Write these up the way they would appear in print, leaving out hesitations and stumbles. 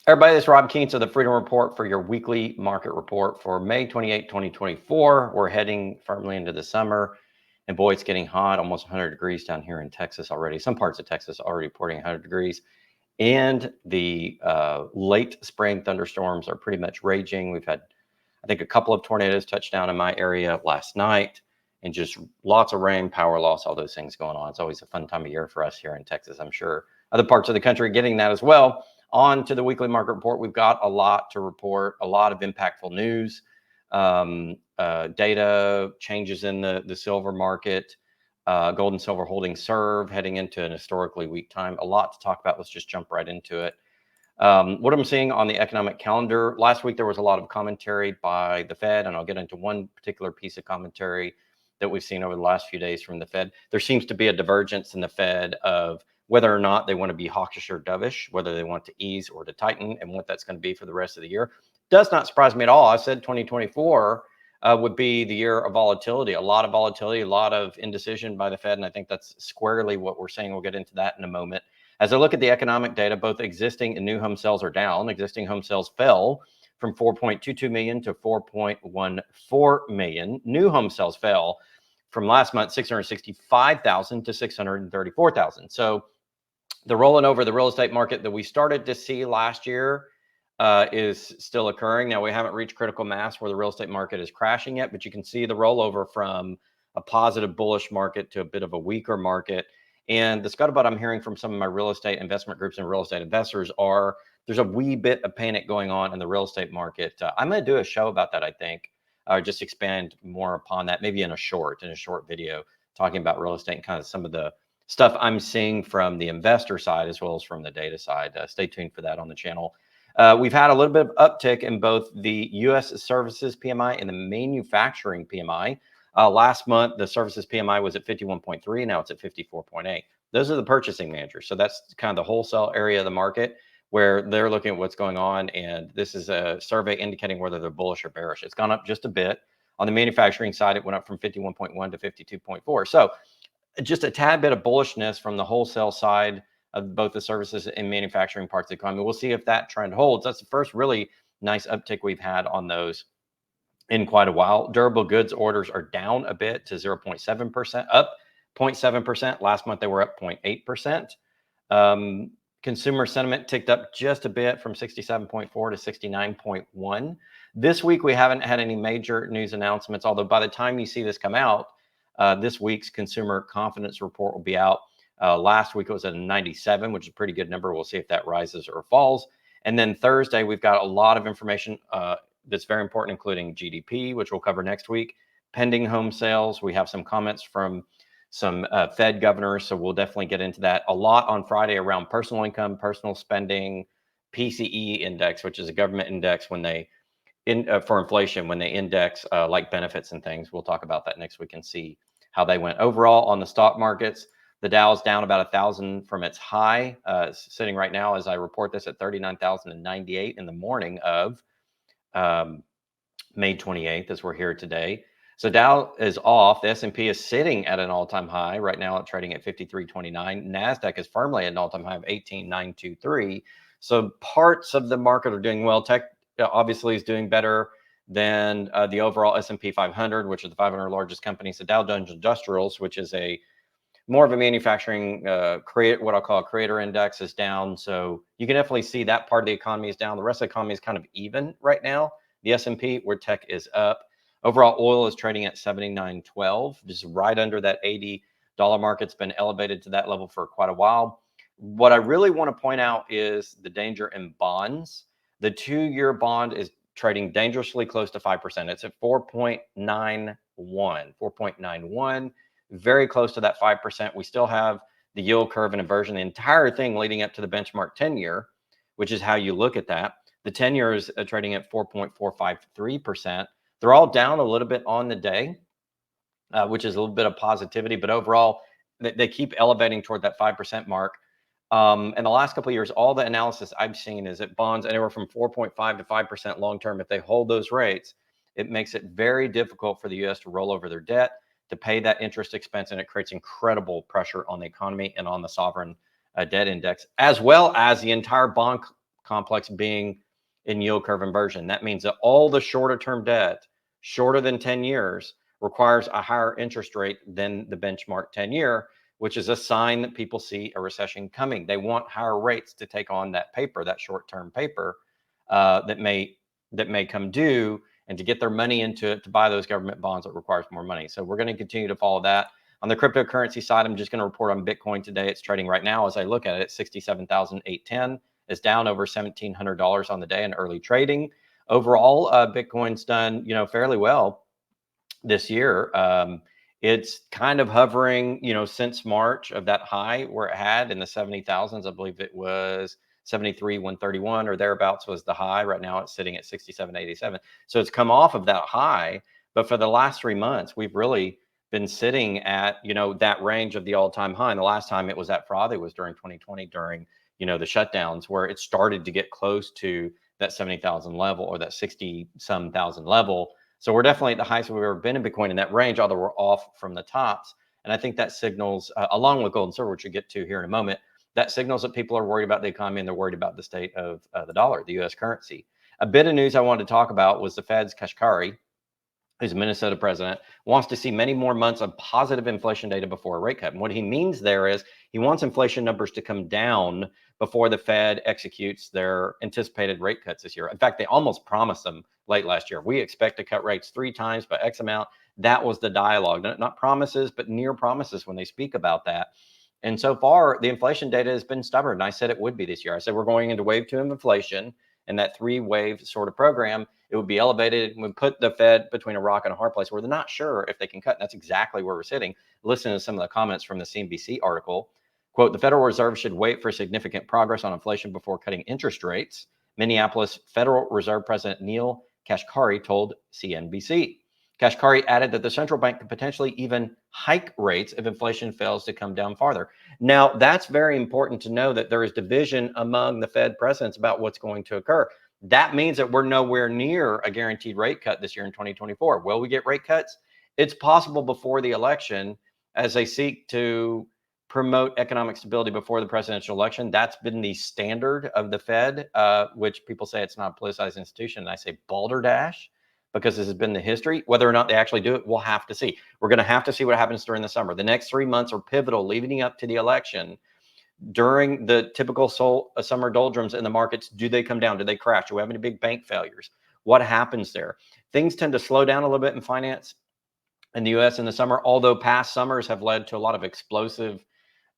Everybody, this is Rob Keens of the Freedom Report for your weekly market report for May 28, 2024. We're heading firmly into the summer, and boy, it's getting hot, almost 100 degrees down here in Texas already. Some parts of Texas already reporting 100 degrees, and the late spring thunderstorms are pretty much raging. We've had, I think, a couple of tornadoes touch down in my area last night, and just lots of rain, power loss, all those things going on. It's always a fun time of year for us here in Texas. I'm sure other parts of the country are getting that as well. On to the weekly market report. We've got a lot to report, a lot of impactful news, data, changes in the silver market, gold and silver holding serve, heading into an historically weak time. A lot to talk about. Let's just jump right into it. What I'm seeing on the economic calendar, last week there was a lot of commentary by the Fed, and I'll get into one particular piece of commentary that we've seen over the last few days from the Fed. There seems to be a divergence in the Fed of whether or not they want to be hawkish or dovish, whether they want to ease or to tighten, and what that's going to be for the rest of the year. Does not surprise me at all. I said 2024 would be the year of volatility, a lot of indecision by the Fed, and I think that's squarely what we're saying. We'll get into that in a moment. As I look at the economic data, both existing and new home sales are down. Existing home sales fell from 4.22 million to 4.14 million. New home sales fell from last month, 665,000 to 634,000. So the rolling over the real estate market that we started to see last year is still occurring. Now, we haven't reached critical mass where the real estate market is crashing yet, but you can see the rollover from a positive bullish market to a bit of a weaker market. And the scuttlebutt I'm hearing from some of my real estate investment groups and real estate investors are there's a wee bit of panic going on in the real estate market. I'm going to do a show about that, I think, just expand more upon that, maybe in a short video, talking about real estate and kind of some of the stuff I'm seeing from the investor side as well as from the data side. Stay tuned for that on the channel. We've had a little bit of uptick in both the U.S. services PMI and the manufacturing PMI. Last month, the services PMI was at 51.3. Now it's at 54.8. Those are the purchasing managers. So that's kind of the wholesale area of the market where they're looking at what's going on. And this is a survey indicating whether they're bullish or bearish. It's gone up just a bit. On the manufacturing side, it went up from 51.1 to 52.4. So just a tad bit of bullishness from the wholesale side of both the services and manufacturing parts of the economy. We'll see if that trend holds. That's the first really nice uptick we've had on those in quite a while. Durable goods orders are down a bit to 0.7%, up 0.7%. Last month, they were up 0.8%. Consumer sentiment ticked up just a bit from 67.4 to 69.1. This week, we haven't had any major news announcements, although by the time you see this come out, this week's consumer confidence report will be out. Last week, it was at a 97, which is a pretty good number. We'll see if that rises or falls. And then Thursday, we've got a lot of information that's very important, including GDP, which we'll cover next week, pending home sales. We have some comments from some Fed governors, so we'll definitely get into that. A lot on Friday around personal income, personal spending, PCE index, which is a government index when they for inflation, when they index like benefits and things. We'll talk about that next week and see how they went. Overall, on the stock markets, the Dow's down about 1,000 from its high, sitting right now as I report this at 39,098 in the morning of May 28th, as we're here today. So Dow is off. The S&P is sitting at an all-time high. Right now, it's trading at 53.29. NASDAQ is firmly at an all-time high of 18,923. So parts of the market are doing well. Tech obviously is doing better than the overall S&P 500, which is the 500 largest companies. The Dow Jones Industrials, which is more of a manufacturing what I'll call a creator index, is down. So you can definitely see that part of the economy is down. The rest of the economy is kind of even right now. The S&P, where tech is up. Overall, oil is trading at 79.12, just right under that $80 mark. It's been elevated to that level for quite a while. What I really want to point out is the danger in bonds. The 2-year bond is trading dangerously close to 5%. It's at 4.91, very close to that 5%. We still have the yield curve and inversion, the entire thing leading up to the benchmark 10-year, which is how you look at that. The 10-year is trading at 4.453%. They're all down a little bit on the day, which is a little bit of positivity, but overall, they keep elevating toward that 5% mark. In the last couple of years, all the analysis I've seen is that bonds anywhere from 4.5 to 5% long-term, if they hold those rates, it makes it very difficult for the U.S. to roll over their debt, to pay that interest expense, and it creates incredible pressure on the economy and on the sovereign debt index, as well as the entire bond complex being in yield curve inversion. That means that all the shorter term debt, shorter than 10 years, requires a higher interest rate than the benchmark 10-year, which is a sign that people see a recession coming. They want higher rates to take on that paper, that short-term paper that may come due, and to get their money into it to buy those government bonds, it requires more money. So we're going to continue to follow that. On the cryptocurrency side, I'm just going to report on Bitcoin today. It's trading right now, as I look at it, 67,810. It's down over $1,700 on the day in early trading. Overall, Bitcoin's done, fairly well this year. It's kind of hovering, since March of that high where it had in the 70,000s. I believe it was 73,131 or thereabouts was the high. Right now it's sitting at 67.87. So it's come off of that high, but for the last 3 months, we've really been sitting at, that range of the all-time high. And the last time it was at frothy was during 2020, during, the shutdowns, where it started to get close to that 70,000 level or that 60-some thousand level. So we're definitely at the highest we've ever been in Bitcoin in that range, although we're off from the tops. And I think that signals, along with gold and silver, which we'll get to here in a moment, that signals that people are worried about the economy and they're worried about the state of the dollar, the U.S. currency. A bit of news I wanted to talk about was the Fed's 𝙍𝙀𝙀𝙀, who's a Minnesota president, wants to see many more months of positive inflation data before a rate cut. And what he means there is he wants inflation numbers to come down before the Fed executes their anticipated rate cuts this year. In fact, they almost promised them late last year. We expect to cut rates 3 times by X amount. That was the dialogue, not promises, but near promises when they speak about that. And so far, the inflation data has been stubborn. I said it would be this year. I said we're going into wave 2 of inflation, and that 3-wave sort of program, it would be elevated and would put the Fed between a rock and a hard place where they're not sure if they can cut. And that's exactly where we're sitting. Listen to some of the comments from the CNBC article. Quote, the Federal Reserve should wait for significant progress on inflation before cutting interest rates, Minneapolis Federal Reserve President 𝙁𝙍𝙀𝙀𝙀 told CNBC. 𝙍𝙍𝙀𝙀 added that the central bank could potentially even hike rates if inflation fails to come down farther. Now, that's very important to know, that there is division among the Fed presidents about what's going to occur. That means that we're nowhere near a guaranteed rate cut this year in 2024. Will we get rate cuts? It's possible before the election, as they seek to promote economic stability before the presidential election. That's been the standard of the Fed, which people say it's not a politicized institution. And I say balderdash, because this has been the history. Whether or not they actually do it, we'll have to see. We're going to have to see what happens during the summer. The next 3 months are pivotal leading up to the election. During the typical summer doldrums in the markets, do they come down? Do they crash? Do we have any big bank failures? What happens there? Things tend to slow down a little bit in finance in the U.S. in the summer, although past summers have led to a lot of explosive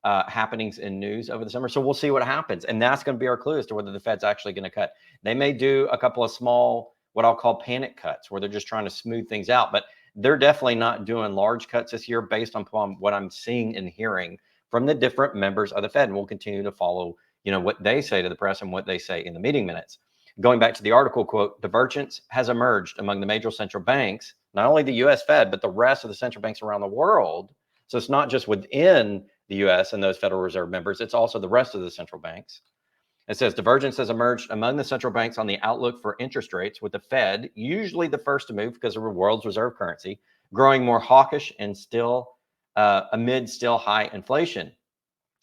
happenings in news over the summer. So we'll see what happens. And that's going to be our clue as to whether the Fed's actually going to cut. They may do a couple of small, what I'll call panic cuts, where they're just trying to smooth things out. But they're definitely not doing large cuts this year based upon what I'm seeing and hearing from the different members of the Fed. And we'll continue to follow, what they say to the press and what they say in the meeting minutes. Going back to the article, quote, divergence has emerged among the major central banks, not only the U.S. Fed, but the rest of the central banks around the world. So it's not just within the U.S. and those Federal Reserve members, it's also the rest of the central banks. It says divergence has emerged among the central banks on the outlook for interest rates, with the Fed usually the first to move because of the world's reserve currency, growing more hawkish and still amid still high inflation.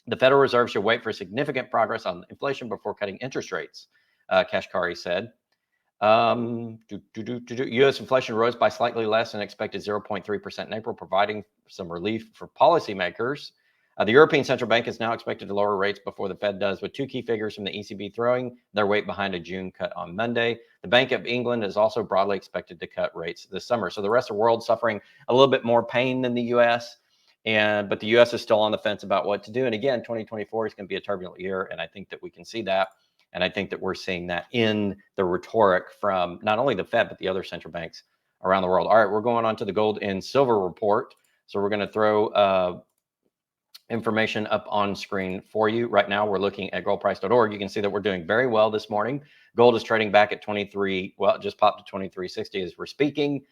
The Federal Reserve should wait for significant progress on inflation before cutting interest rates, 𝙍𝙍𝙀𝙀𝙀 said. U.S. inflation rose by slightly less than expected 0.3% in April, providing some relief for policymakers. The European Central Bank is now expected to lower rates before the Fed does, with 2 key figures from the ECB throwing their weight behind a June cut on Monday. The Bank of England is also broadly expected to cut rates this summer. So the rest of the world suffering a little bit more pain than the U.S., but the U.S. is still on the fence about what to do. And again, 2024 is going to be a turbulent year, and I think that we can see that. And I think that we're seeing that in the rhetoric from not only the Fed, but the other central banks around the world. All right, we're going on to the gold and silver report. So we're going to throw information up on screen for you. Right now, we're looking at goldprice.org. You can see that we're doing very well this morning. Gold is trading back at 23, well, it just popped to 2360 as we're speaking.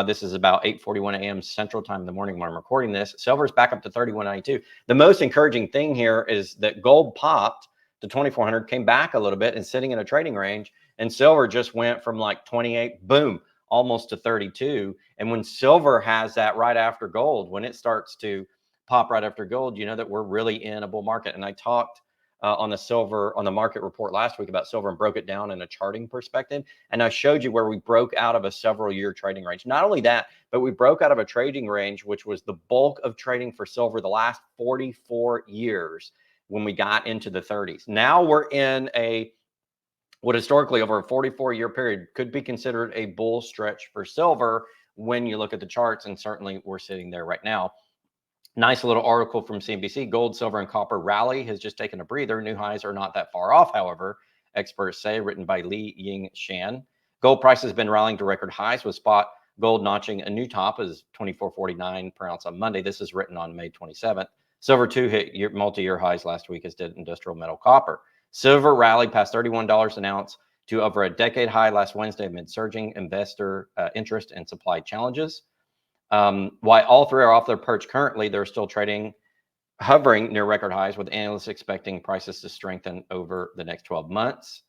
This is about 8:41 a.m. Central Time in the morning when I'm recording this. Silver is back up to 31.92. The most encouraging thing here is that gold popped to 2,400, came back a little bit and sitting in a trading range, and silver just went from like 28, boom, almost to 32. And when silver has that right after gold, when it starts to pop right after gold, you know that we're really in a bull market. And I talked on the market report last week about silver and broke it down in a charting perspective. And I showed you where we broke out of a several-year trading range. Not only that, but we broke out of a trading range, which was the bulk of trading for silver the last 44 years when we got into the 30s. Now we're in what historically over a 44-year period could be considered a bull stretch for silver when you look at the charts, and certainly we're sitting there right now. Nice little article from CNBC. Gold, silver, and copper rally has just taken a breather. New highs are not that far off, however, experts say, written by Li-Ying Shan. Gold price has been rallying to record highs, with spot gold notching a new top as $24.49 per ounce on Monday. This is written on May 27th. Silver too hit multi-year highs last week, as did industrial metal copper. Silver rallied past $31 an ounce to over a decade high last Wednesday amid surging investor interest and supply challenges. While all three are off their perch currently, they're still hovering near record highs, with analysts expecting prices to strengthen over the next 12 months.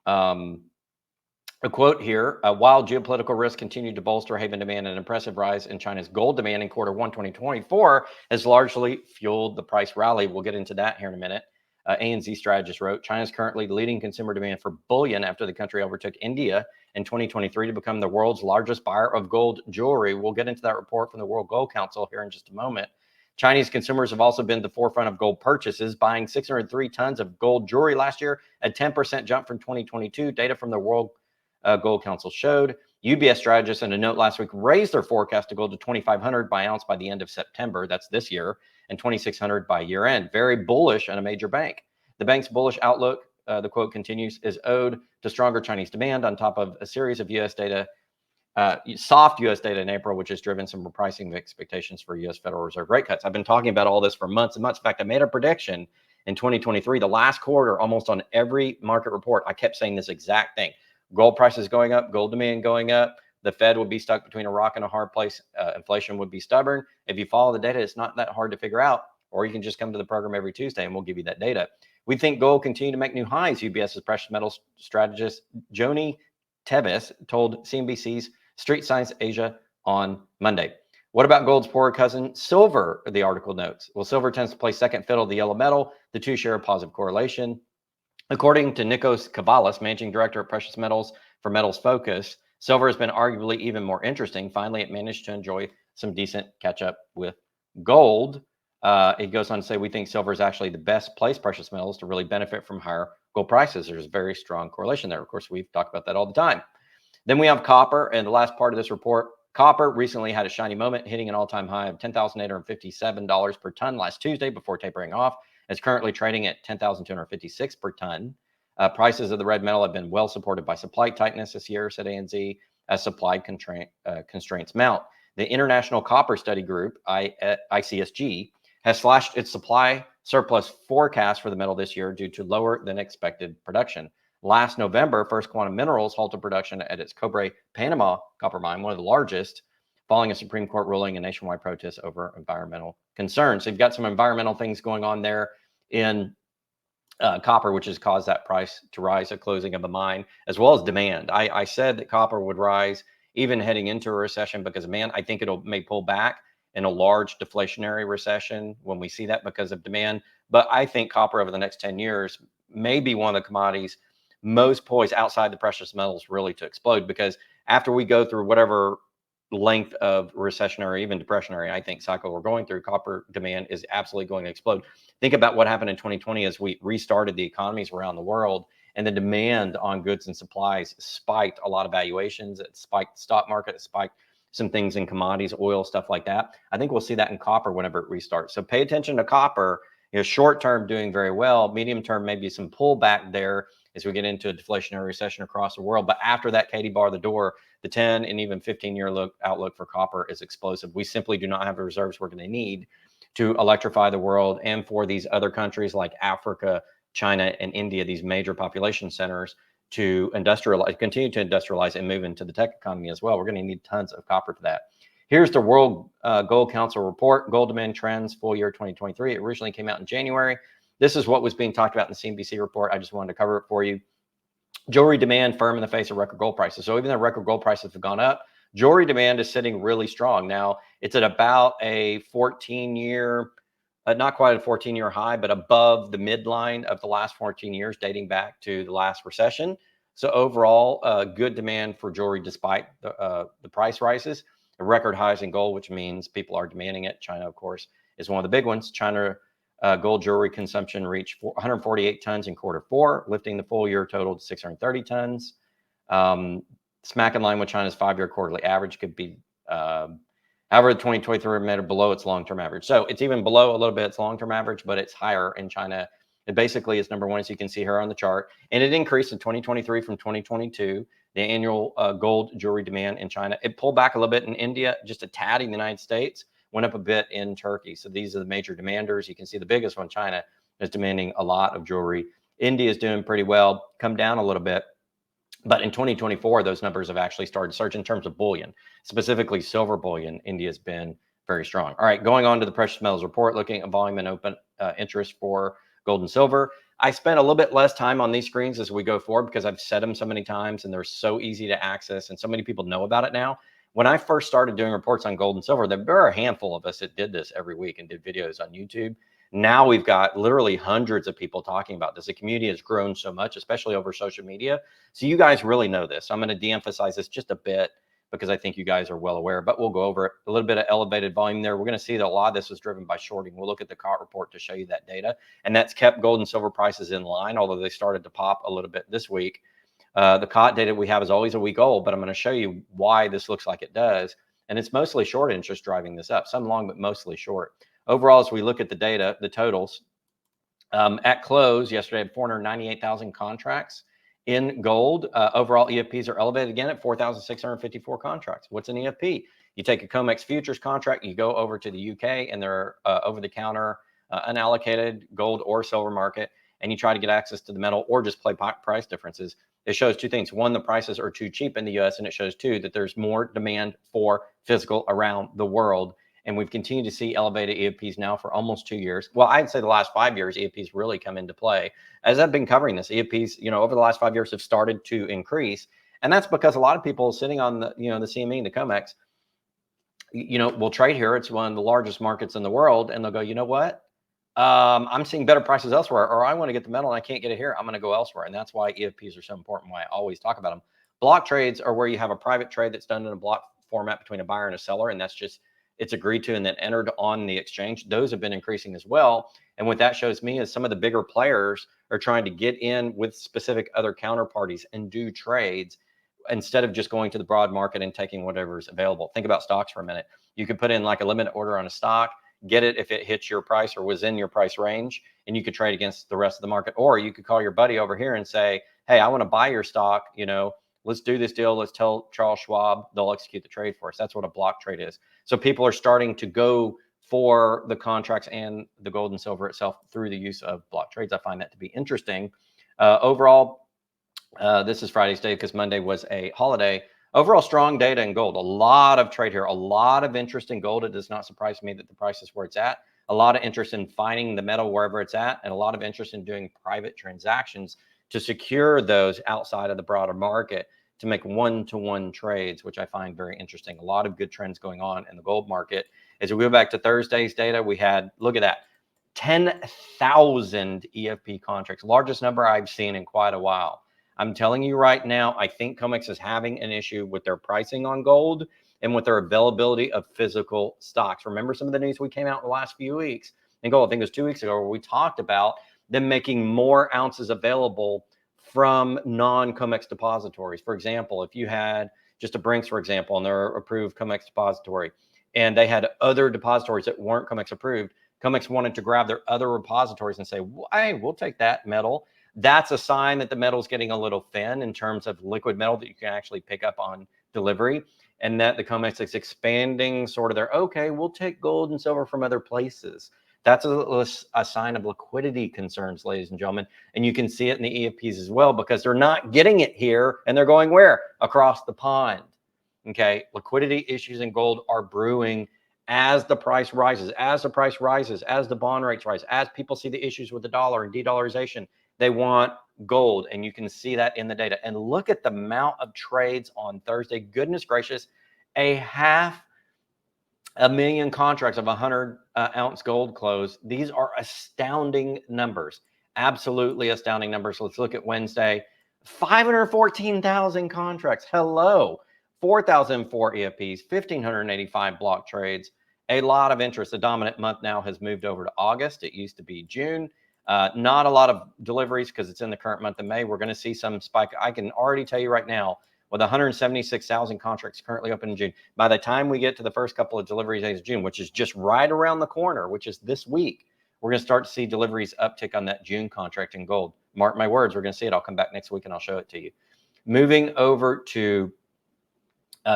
A quote here: while geopolitical risks continue to bolster haven demand, an impressive rise in China's gold demand in Q1 2024 has largely fueled the price rally. We'll get into that here in a minute. ANZ strategist wrote, China is currently leading consumer demand for bullion after the country overtook India in 2023 to become the world's largest buyer of gold jewelry. We'll get into that report from the World Gold Council here in just a moment. Chinese consumers have also been at the forefront of gold purchases, buying 603 tons of gold jewelry last year, a 10% jump from 2022. Data from the World Gold Council showed. UBS strategists in a note last week raised their forecast to gold to $2,500 by ounce by the end of September. That's this year, and $2,600 by year end. Very bullish on a major bank. The bank's bullish outlook, the quote continues, is owed to stronger Chinese demand on top of a series of U.S. data, soft U.S. data in April, which has driven some repricing expectations for U.S. Federal Reserve rate cuts. I've been talking about all this for months and months. In fact, I made a prediction in 2023, the last quarter, almost on every market report. I kept saying this exact thing. Gold prices going up, gold demand going up. The Fed would be stuck between a rock and a hard place. Inflation would be stubborn. If you follow the data, it's not that hard to figure out, or you can just come to the program every Tuesday and we'll give you that data. We think gold will continue to make new highs, UBS's precious metals strategist Joni Tevis told CNBC's Street Science Asia on Monday. What about gold's poorer cousin, silver, the article notes? Well, silver tends to play second fiddle to the yellow metal. The two share a positive correlation. According to Nikos Kavalis, managing director of precious metals for Metals Focus, silver has been arguably even more interesting. Finally, it managed to enjoy some decent catch up with gold. It goes on to say, we think silver is actually the best placed precious metals to really benefit from higher gold prices. There's a very strong correlation there. Of course, we've talked about that all the time. Then we have copper, and the last part of this report, copper recently had a shiny moment, hitting an all-time high of $10,857 per ton last Tuesday before tapering off. It's currently trading at $10,256 per ton. Prices of the red metal have been well supported by supply tightness this year, said ANZ, as supply constraints mount. The International Copper Study Group, ICSG, has slashed its supply surplus forecast for the metal this year due to lower than expected production. Last November, First Quantum Minerals halted production at its Cobre Panama copper mine, one of the largest, following a Supreme Court ruling and nationwide protests over environmental concerns. So you've got some environmental things going on there in copper, which has caused that price to rise at closing of the mine, as well as demand. I said that copper would rise even heading into a recession because, man, I think may pull back in a large deflationary recession when we see that because of demand. But I think copper over the next 10 years may be one of the commodities most poised outside the precious metals really to explode, because after we go through whatever length of recessionary, even depressionary, I think, cycle we're going through, copper demand is absolutely going to explode. Think about what happened in 2020 as we restarted the economies around the world, and the demand on goods and supplies spiked a lot of valuations. It spiked the stock market, it spiked some things in commodities, oil, stuff like that. I think we'll see that in copper whenever it restarts. So pay attention to copper. Short term doing very well, medium term maybe some pullback there as we get into a deflationary recession across the world. But after that, Katie bar the door, the 10 and even 15-year outlook for copper is explosive. We simply do not have the reserves we're going to need to electrify the world, and for these other countries like Africa, China, and India, these major population centers, to industrialize, continue to industrialize and move into the tech economy as well. We're going to need tons of copper for that. Here's the World Gold Council report, gold demand trends, full year 2023. It originally came out in January. This is what was being talked about in the CNBC report. I just wanted to cover it for you. Jewelry demand firm in the face of record gold prices. So even though record gold prices have gone up, jewelry demand is sitting really strong. Now, it's at about a 14-year not quite a 14-year high, but above the midline of the last 14 years, dating back to the last recession. So overall, good demand for jewelry despite the price rises. Record highs in gold, which means people are demanding it. China, of course, is one of the big ones. China gold jewelry consumption reached 148 tons in Q4, lifting the full year total to 630 tons. Smack in line with China's 5-year quarterly average. Could be, however, the 2023 remained below its long-term average. So it's even below a little bit its long-term average, but it's higher in China. It basically is number one, as you can see here on the chart. And it increased in 2023 from 2022. The annual gold jewelry demand in China. It pulled back a little bit in India, just a tad in the United States, went up a bit in Turkey. So these are the major demanders. You can see the biggest one, China, is demanding a lot of jewelry. India is doing pretty well, come down a little bit. But in 2024, those numbers have actually started to surge in terms of bullion, specifically silver bullion. India has been very strong. All right, going on to the precious metals report, looking at volume and open interest for gold and silver. I spent a little bit less time on these screens as we go forward because I've said them so many times and they're so easy to access and so many people know about it now. When I first started doing reports on gold and silver, there were a handful of us that did this every week and did videos on YouTube. Now we've got literally hundreds of people talking about this. The community has grown so much, especially over social media. So you guys really know this. I'm going to de-emphasize this just a bit because I think you guys are well aware, but we'll go over it. A little bit of elevated volume there. We're going to see that a lot of this was driven by shorting. We'll look at the COT report to show you that data. And that's kept gold and silver prices in line, although they started to pop a little bit this week. The COT data we have is always a week old, but I'm going to show you why this looks like it does. And it's mostly short interest driving this up, some long, but mostly short. Overall, as we look at the data, the totals, at close yesterday, had 498,000 contracts in gold. Overall, EFPs are elevated again at 4,654 contracts. What's an EFP? You take a COMEX futures contract, you go over to the UK and they're over-the-counter unallocated gold or silver market, and you try to get access to the metal or just play price differences. It shows two things. One, the prices are too cheap in the US, and it shows two, that there's more demand for physical around the world. And we've continued to see elevated EFPs now for almost 2 years. Well, I'd say the last 5 years, EFPs really come into play. As I've been covering this, EFPs, over the last 5 years have started to increase. And that's because a lot of people sitting on the, the CME and the COMEX, will trade here. It's one of the largest markets in the world. And they'll go, you know what? I'm seeing better prices elsewhere, or I want to get the metal and I can't get it here. I'm going to go elsewhere. And that's why EFPs are so important, why I always talk about them. Block trades are where you have a private trade that's done in a block format between a buyer and a seller. And that's just, it's agreed to and then entered on the exchange. Those have been increasing as well. And what that shows me is some of the bigger players are trying to get in with specific other counterparties and do trades instead of just going to the broad market and taking whatever is available. Think about stocks for a minute. You could put in like a limit order on a stock, get it if it hits your price or was in your price range, and you could trade against the rest of the market. Or you could call your buddy over here and say, hey, I want to buy your stock, let's do this deal. Let's tell Charles Schwab, they'll execute the trade for us. That's what a block trade is. So people are starting to go for the contracts and the gold and silver itself through the use of block trades. I find that to be interesting. Overall, this is Friday's day because Monday was a holiday. Overall, strong data in gold. A lot of trade here, a lot of interest in gold. It does not surprise me that the price is where it's at. A lot of interest in finding the metal wherever it's at, and a lot of interest in doing private transactions to secure those outside of the broader market to make one-to-one trades, which I find very interesting. A lot of good trends going on in the gold market. As we go back to Thursday's data, we had, look at that, 10,000 EFP contracts, largest number I've seen in quite a while. I'm telling you right now, I think COMEX is having an issue with their pricing on gold and with their availability of physical stocks. Remember some of the news we came out in the last few weeks in gold, I think it was 2 weeks ago, where we talked about them making more ounces available from non-COMEX depositories. For example, if you had just a Brinks, for example, and they're approved COMEX depository, and they had other depositories that weren't COMEX approved, COMEX wanted to grab their other repositories and say, hey, we'll take that metal. That's a sign that the metal is getting a little thin in terms of liquid metal that you can actually pick up on delivery, and that the COMEX is expanding sort of their, okay, we'll take gold and silver from other places. That's a sign of liquidity concerns, ladies and gentlemen. And you can see it in the EFPs as well, because they're not getting it here and they're going where? Across the pond. Okay, liquidity issues in gold are brewing as the price rises, as the bond rates rise, as people see the issues with the dollar and de-dollarization. They want gold, and you can see that in the data. And look at the amount of trades on Thursday. Goodness gracious, a half 1 million contracts of 100-ounce gold close. These are astounding numbers, absolutely astounding numbers. Let's look at Wednesday. 514,000 contracts. Hello. 4,004 EFPs, 1,585 block trades. A lot of interest. The dominant month now has moved over to August. It used to be June. Not a lot of deliveries because it's in the current month of May. We're going to see some spike. I can already tell you right now, with 176,000 contracts currently open in June, by the time we get to the first couple of delivery days of June, which is just right around the corner, which is this week, we're going to start to see deliveries uptick on that June contract in gold. Mark my words, we're going to see it. I'll come back next week and I'll show it to you. Moving over to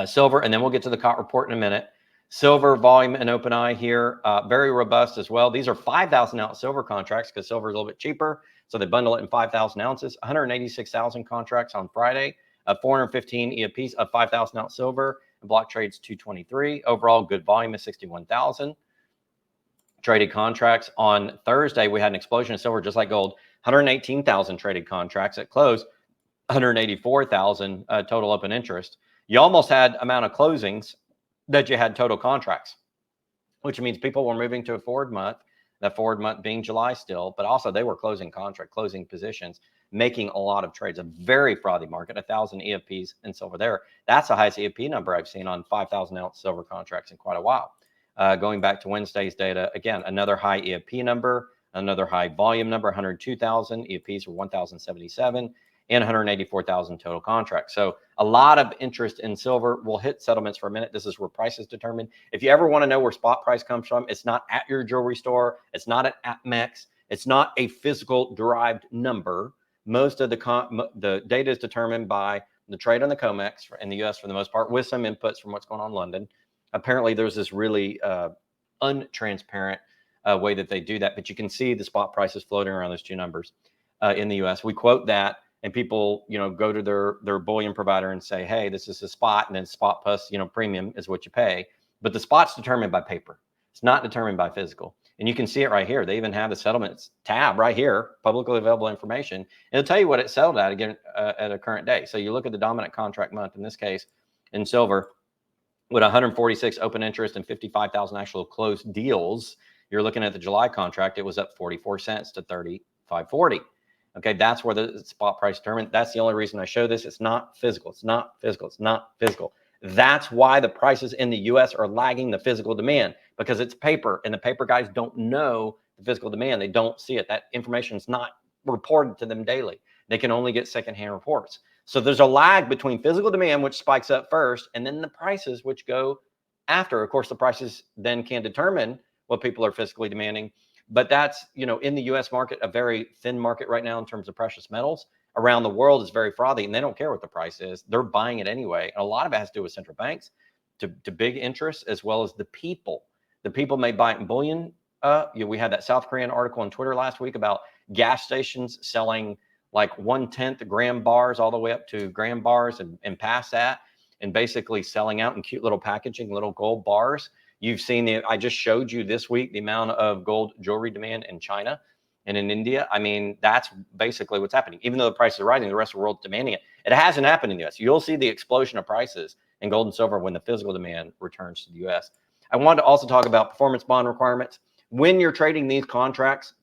silver, and then we'll get to the COT report in a minute. Silver volume and open eye here, very robust as well. These are 5,000 ounce silver contracts because silver is a little bit cheaper. So they bundle it in 5,000 ounces, 186,000 contracts on Friday, 415 EFPs of 5,000 ounce silver, and block trades 223. Overall, good volume of 61,000. Traded contracts on Thursday, we had an explosion of silver, just like gold, 118,000 traded contracts at close, 184,000 total open interest. You almost had amount of closings that you had total contracts, which means people were moving to a forward month, that forward month being July still, but also they were closing positions, making a lot of trades. A very frothy market, 1,000 EFPs in silver there. That's the highest EFP number I've seen on 5,000 ounce silver contracts in quite a while. Going back to Wednesday's data, again, another high EFP number, another high volume number, 102,000 EFPs were 1,077, and 184,000 total contracts. So a lot of interest in silver. We'll hit settlements for a minute. This is where price is determined. If you ever want to know where spot price comes from, it's not at your jewelry store. It's not at APMEX. It's not a physical derived number. Most of the data is determined by the trade on the COMEX in the US for the most part, with some inputs from what's going on in London. Apparently, there's this really untransparent way that they do that, but you can see the spot prices floating around those two numbers in the US. We quote that, and people, go to their bullion provider and say, hey, this is a spot, and then spot plus, premium is what you pay. But the spot's determined by paper. It's not determined by physical. And you can see it right here. They even have the settlements tab right here, publicly available information. It'll tell you what it settled at again at a current day. So you look at the dominant contract month, in this case, in silver, with 146 open interest and 55,000 actual closed deals. You're looking at the July contract. It was up 44 cents to 35.40. Okay, that's where the spot price determined. That's the only reason I show this. It's not physical. It's not physical. It's not physical. That's why the prices in the US are lagging the physical demand, because it's paper, and the paper guys don't know the physical demand. They don't see it. That information is not reported to them daily. They can only get secondhand reports. So there's a lag between physical demand, which spikes up first, and then the prices, which go after. Of course, the prices then can determine what people are physically demanding. But that's, in the US market, a very thin market right now in terms of precious metals. Around the world is very frothy, and they don't care what the price is. They're buying it anyway. And a lot of it has to do with central banks, to big interests, as well as the people. The people may buy it in bullion. We had that South Korean article on Twitter last week about gas stations selling like 1/10 gram bars all the way up to gram bars and past that, and basically selling out in cute little packaging, little gold bars. You've seen I just showed you this week the amount of gold jewelry demand in China and in India. I mean, that's basically what's happening. Even though the prices are rising, the rest of the world's demanding it. It hasn't happened in the US. You'll see the explosion of prices in gold and silver when the physical demand returns to the US. I wanted to also talk about performance bond requirements. When you're trading these contracts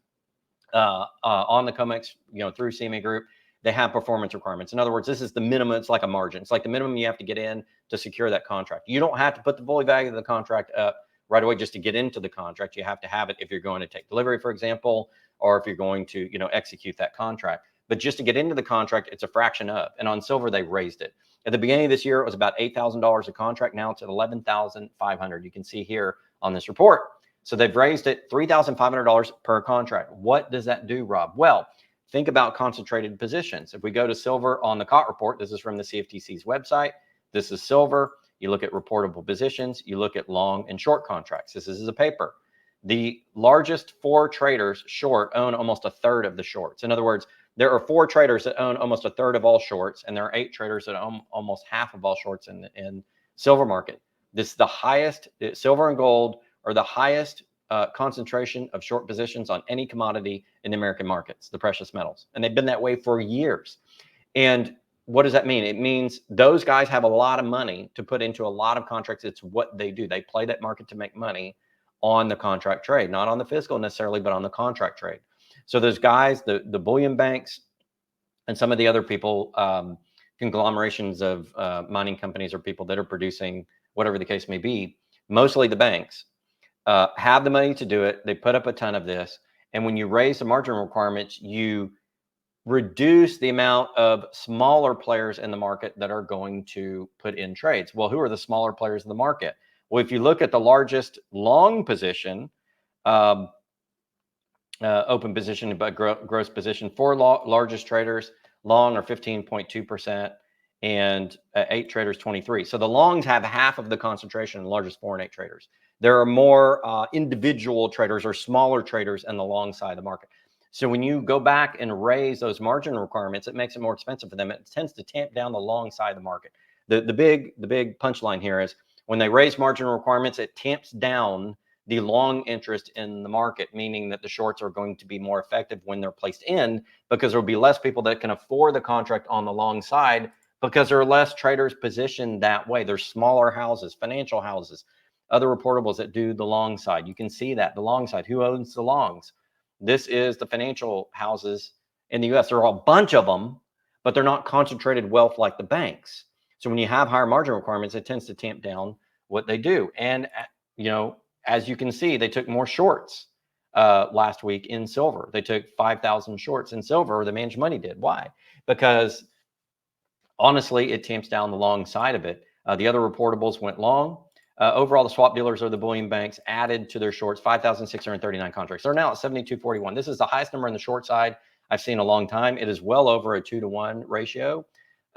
on the COMEX, through CME Group, they have performance requirements. In other words, this is the minimum. It's like a margin. It's like the minimum you have to get in to secure that contract. You don't have to put the fully value of the contract up right away just to get into the contract. You have to have it if you're going to take delivery, for example, or if you're going to, execute that contract. But just to get into the contract, it's a fraction of. And on silver, they raised it. At the beginning of this year, it was about $8,000 a contract. Now it's at $11,500. You can see here on this report. So they've raised it $3,500 per contract. What does that do, Rob? Well, think about concentrated positions. If we go to silver on the COT report, this is from the CFTC's website. This is silver. You look at reportable positions. You look at long and short contracts. This is a paper. The largest 4 traders short own almost a third of the shorts. In other words, there are 4 traders that own almost a third of all shorts, and there are 8 traders that own almost half of all shorts in silver market. This is the highest. Silver and gold are the highest concentration of short positions on any commodity in the American markets, the precious metals. And they've been that way for years. And what does that mean? It means those guys have a lot of money to put into a lot of contracts. It's what they do. They play that market to make money on the contract trade, not on the physical necessarily, but on the contract trade. So those guys, the bullion banks and some of the other people, conglomerations of mining companies or people that are producing whatever the case may be, mostly the banks, have the money to do it. They put up a ton of this. And when you raise the margin requirements, you reduce the amount of smaller players in the market that are going to put in trades. Well, who are the smaller players in the market? Well, if you look at the largest long position, open position, but gross position, four largest traders long are 15.2%, and 8 traders 23. So the longs have half of the concentration in the largest 4 and 8 traders. There are more individual traders or smaller traders in the long side of the market. So when you go back and raise those margin requirements, it makes it more expensive for them. It tends to tamp down the long side of the market. The big punchline here is when they raise margin requirements, it tamps down the long interest in the market, meaning that the shorts are going to be more effective when they're placed in, because there will be less people that can afford the contract on the long side, because there are less traders positioned that way. There's smaller houses, financial houses, other reportables that do the long side. You can see that the long side. Who owns the longs? This is the financial houses in the US. There are a bunch of them, but they're not concentrated wealth like the banks. So when you have higher margin requirements, it tends to tamp down what they do. And, you know, as you can see, they took more shorts last week in silver. They took 5,000 shorts in silver. The managed money did. Why? Because honestly, it tamps down the long side of it. The other reportables went long. Overall, the swap dealers or the bullion banks added to their shorts 5,639 contracts. They're now at 72.41. This is the highest number on the short side I've seen in a long time. It is well over a 2-to-1 ratio.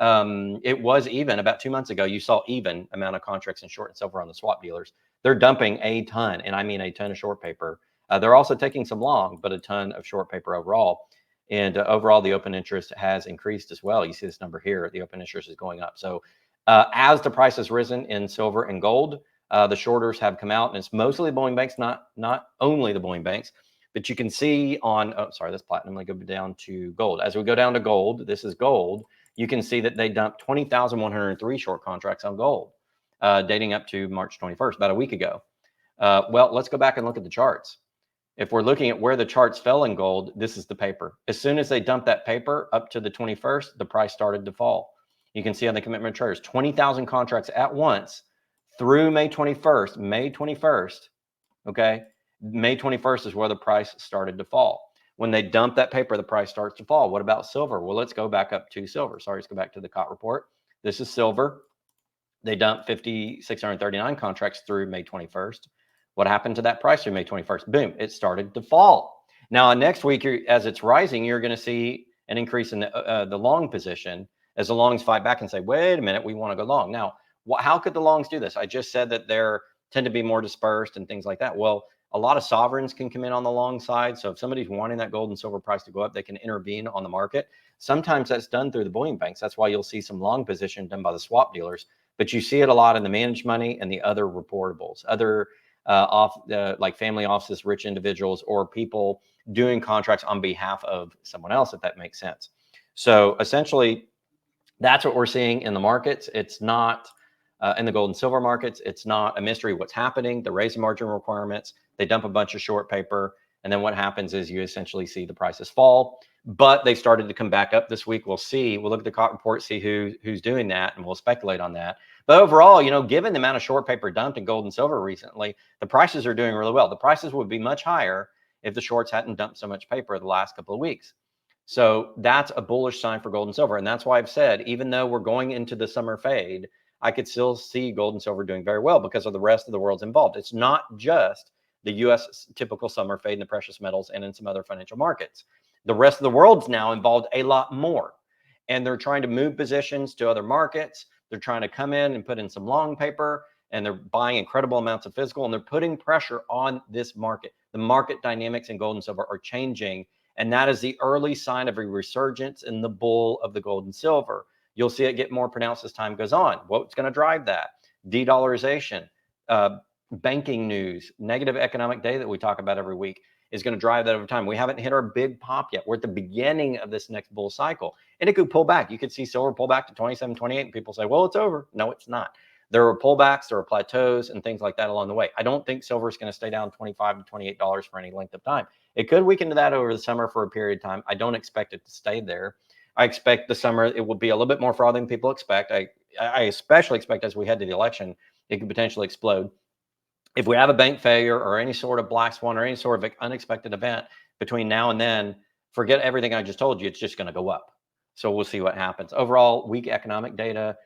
It was even about 2 months ago. You saw even amount of contracts in short and silver on the swap dealers. They're dumping a ton, and I mean a ton of short paper. They're also taking some long, but a ton of short paper overall. And overall, the open interest has increased as well. You see this number here. The open interest is going up. So as the price has risen in silver and gold, the shorters have come out, and it's mostly the bullion banks, not only the bullion banks. But you can see on, oh, sorry, that's platinum. Let me go down to gold. As we go down to gold, this is gold. You can see that they dumped 20,103 short contracts on gold, dating up to March 21st, about a week ago. Well, let's go back and look at the charts. If we're looking at where the charts fell in gold, this is the paper. As soon as they dumped that paper up to the 21st, the price started to fall. You can see on the commitment traders, 20,000 contracts at once through May 21st. May 21st, okay? May 21st is where the price started to fall. When they dump that paper, the price starts to fall. What about silver? Well, let's go back up to silver. Sorry, let's go back to the COT report. This is silver. They dumped 5,639 contracts through May 21st. What happened to that price through May 21st? Boom, it started to fall. Now, next week, as it's rising, you're going to see an increase in the long position as the longs fight back and say, wait a minute, we want to go long. Now, how could the longs do this? I just said that they tend to be more dispersed and things like that. Well, a lot of sovereigns can come in on the long side. So if somebody's wanting that gold and silver price to go up, they can intervene on the market. Sometimes that's done through the bullion banks. That's why you'll see some long position done by the swap dealers. But you see it a lot in the managed money and the other reportables, other like family offices, rich individuals, or people doing contracts on behalf of someone else, if that makes sense. So essentially, that's what we're seeing in the markets. It's not in the gold and silver markets. It's not a mystery what's happening. They raise the margin requirements. They dump a bunch of short paper. And then what happens is you essentially see the prices fall. But they started to come back up this week. We'll see. We'll look at the COT report, see who's doing that, and we'll speculate on that. But overall, you know, given the amount of short paper dumped in gold and silver recently, the prices are doing really well. The prices would be much higher if the shorts hadn't dumped so much paper the last couple of weeks. So that's a bullish sign for gold and silver. And that's why I've said, even though we're going into the summer fade, I could still see gold and silver doing very well because of the rest of the world's involved. It's not just the US typical summer fade in the precious metals and in some other financial markets. The rest of the world's now involved a lot more. And they're trying to move positions to other markets. They're trying to come in and put in some long paper, and they're buying incredible amounts of physical, and they're putting pressure on this market. The market dynamics in gold and silver are changing. And that is the early sign of a resurgence in the bull of the gold and silver. You'll see it get more pronounced as time goes on. What's going to drive that? De-dollarization, banking news, negative economic data that we talk about every week is going to drive that over time. We haven't hit our big pop yet. We're at the beginning of this next bull cycle, and it could pull back. You could see silver pull back to 27, 28, and people say, well, it's over. No, it's not. There are pullbacks, there are plateaus, and things like that along the way. I don't think silver is going to stay down $25 to $28 for any length of time. It could weaken to that over the summer for a period of time. I don't expect it to stay there. I expect the summer it will be a little bit more frothy than people expect. I especially expect as we head to the election, it could potentially explode. If we have a bank failure or any sort of black swan or any sort of unexpected event between now and then, forget everything I just told you. It's just going to go up. So we'll see what happens. Overall, weak economic data,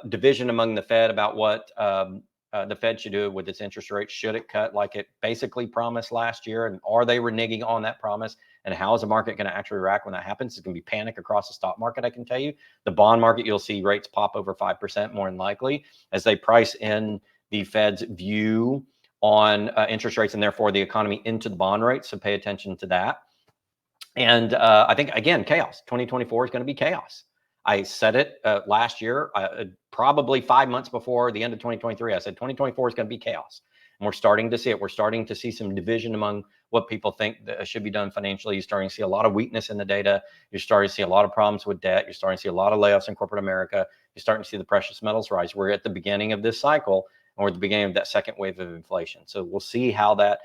division among the Fed about what the Fed should do with its interest rate. Should it cut like it basically promised last year? And are they reneging on that promise? And how is the market going to actually react when that happens? It's going to be panic across the stock market, I can tell you. The bond market, you'll see rates pop over 5% more than likely as they price in the Fed's view on interest rates and therefore the economy into the bond rates. So pay attention to that. And I think, again, chaos. 2024 is going to be chaos. I said it last year, probably 5 months before the end of 2023. I said 2024 is going to be chaos. And we're starting to see it. We're starting to see some division among what people think that should be done financially. You're starting to see a lot of weakness in the data. You're starting to see a lot of problems with debt. You're starting to see a lot of layoffs in corporate America. You're starting to see the precious metals rise. We're at the beginning of this cycle, and we're at the beginning of that second wave of inflation. So we'll see how that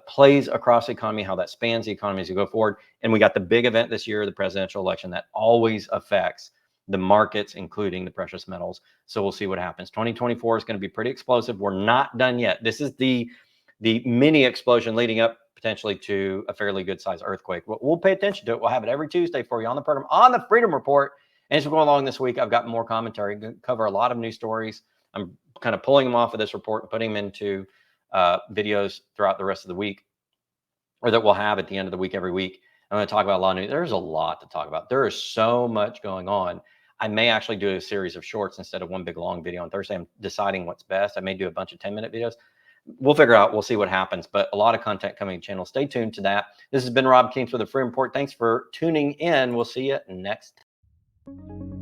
plays across the economy, how that spans the economy as you go forward. And we got the big event this year, the presidential election, that always affects the markets, including the precious metals. So we'll see what happens. 2024 is going to be pretty explosive. We're not done yet. This is the mini explosion leading up potentially to a fairly good sized earthquake. We'll pay attention to it. We'll have it every Tuesday for you on the program, on the Freedom Report. And as we go along this week, I've got more commentary, cover a lot of news stories. I'm kind of pulling them off of this report and putting them into videos throughout the rest of the week, or that we'll have at the end of the week every week. I'm going to talk about a lot of news. There's a lot to talk about. There is so much going on. I may actually do a series of shorts instead of one big long video on Thursday. I'm deciding what's best. I may do a bunch of 10-minute videos. We'll figure out. We'll see what happens. But a lot of content coming to the channel. Stay tuned to that. This has been Rob King for the Freedom Report. Thanks for tuning in. We'll see you next time.